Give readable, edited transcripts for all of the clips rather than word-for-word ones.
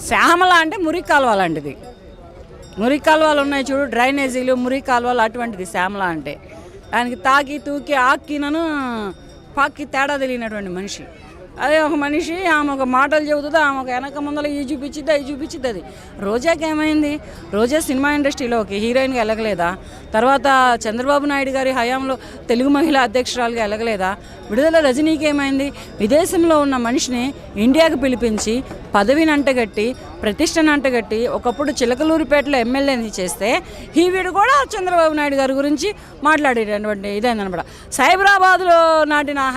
శ్యామల అంటే మురికి కాలువ లాంటిది. మురికి కాలువలు ఉన్నాయి చూడు, డ్రైనేజీలు, మురికి కాలువలు, అటువంటిది శ్యామల అంటే. దానికి తాకి తూకి ఆక్కినను పాక్కి తేడా తెలియనటువంటి మనిషి. అదే ఒక మనిషి, ఆమె ఒక మాటలు చెబుతుంది, ఆమె ఒక వెనక ముందర ఈ చూపించిద్ది, అవి చూపించిద్ది. అది రోజాకి ఏమైంది? రోజా సినిమా ఇండస్ట్రీలోకి హీరోయిన్గా వెళ్ళగలేదా? తర్వాత చంద్రబాబు నాయుడు గారి హయాంలో తెలుగు మహిళా అధ్యక్షురాలుగా వెళ్ళగలేదా? విడుదల రజనీకి ఏమైంది? విదేశంలో ఉన్న మనిషిని ఇండియాకి పిలిపించి పదవిని అంటగట్టి, ప్రతిష్టను అంటగట్టి, ఒకప్పుడు చిలకలూరిపేటలో ఎమ్మెల్యేని చేస్తే వీడు కూడా చంద్రబాబు నాయుడు గారి గురించి మాట్లాడేటటువంటి ఇదేందనమాట.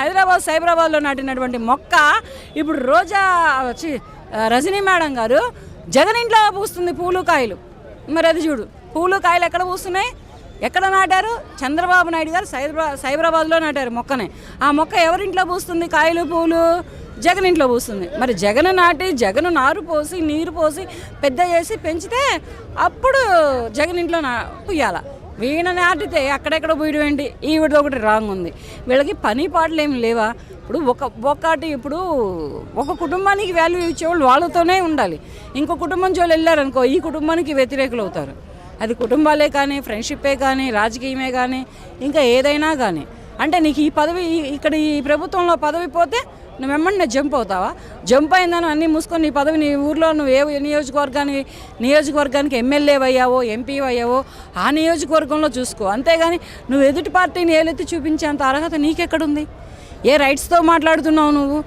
హైదరాబాద్ సైబరాబాద్లో నాటినటువంటి మొక్క ఇప్పుడు రోజా రజనీ మేడం గారు జగన్ ఇంట్లో పూస్తుంది పూలు కాయలు. మరి అది చూడు, పూలు కాయలు ఎక్కడ పూస్తున్నాయి? ఎక్కడ నాటారు? చంద్రబాబు నాయుడు గారు సైబరాబాద్లో నాటారు మొక్కనే. ఆ మొక్క ఎవరింట్లో పూస్తుంది కాయలు పూలు? జగన్ ఇంట్లో పూస్తుంది. మరి జగన్ నాటి, జగన్ నారు పోసి, నీరు పోసి, పెద్ద చేసి పెంచితే అప్పుడు జగన్ ఇంట్లో పుయ్యాల. వీణ నాటితే అక్కడెక్కడ పోయడం ఏంటి? ఈవిడ ఒకటి రాంగ్ ఉంది. వీళ్ళకి పని పాటలు ఏమి లేవా? ఇప్పుడు ఒక కుటుంబానికి వాల్యూ ఇచ్చేవాళ్ళు వాళ్ళతోనే ఉండాలి. ఇంకో కుటుంబం చోళ్ళు వెళ్ళారనుకో, ఈ కుటుంబానికి వ్యతిరేకులు అవుతారు. అది కుటుంబాలే కానీ, ఫ్రెండ్షిప్పే కానీ, రాజకీయమే కానీ, ఇంకా ఏదైనా కానీ. అంటే నీకు ఈ పదవి, ఇక్కడ ఈ ప్రభుత్వంలో పదవి పోతే నువ్వు వెంబడి జంప్ అవుతావా? జంప్ అయిందని అన్నీ మూసుకొని నీ పదవి, నీ ఊర్లో నువ్వు ఏ నియోజకవర్గానికి ఎమ్మెల్యే అయ్యావో, ఎంపీ అయ్యావో ఆ నియోజకవర్గంలో చూసుకో. అంతేగాని నువ్వు ఎదుటి పార్టీని ఏలెత్తి చూపించేంత అర్హత నీకెక్కడుంది? ఏ రైట్స్తో మాట్లాడుతున్నావు నువ్వు?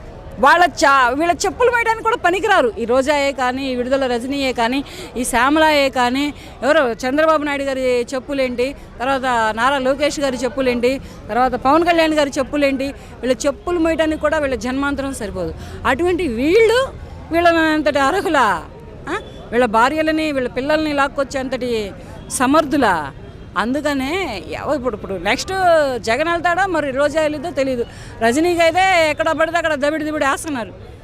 వీళ్ళ చెప్పులు వేయడానికి కూడా పనికిరారు. ఈ రోజాయే కానీ, ఈ విడుదల రజనీయే కానీ, ఈ శ్యామలాయే కానీ, ఎవరో చంద్రబాబు నాయుడు గారి చెప్పులేంటి, తర్వాత నారా లోకేష్ గారి చెప్పులేంటి, తర్వాత పవన్ కళ్యాణ్ గారి చెప్పులేంటి, వీళ్ళ చెప్పులు వేయడానికి కూడా వీళ్ళ జన్మాంతరం సరిపోదు. అటువంటి వీళ్ళంతటి అర్హులా? వీళ్ళ భార్యలని, వీళ్ళ పిల్లల్ని లాక్కొచ్చేంతటి సమర్థులా? అందుకనే ఇప్పుడు నెక్స్ట్ జగన్ వెళ్తాడో, మరి రోజా వెళ్ళిద్దో తెలియదు. రజనీకి అయితే ఎక్కడ పడితే అక్కడ దబిడి వేస్తున్నారు.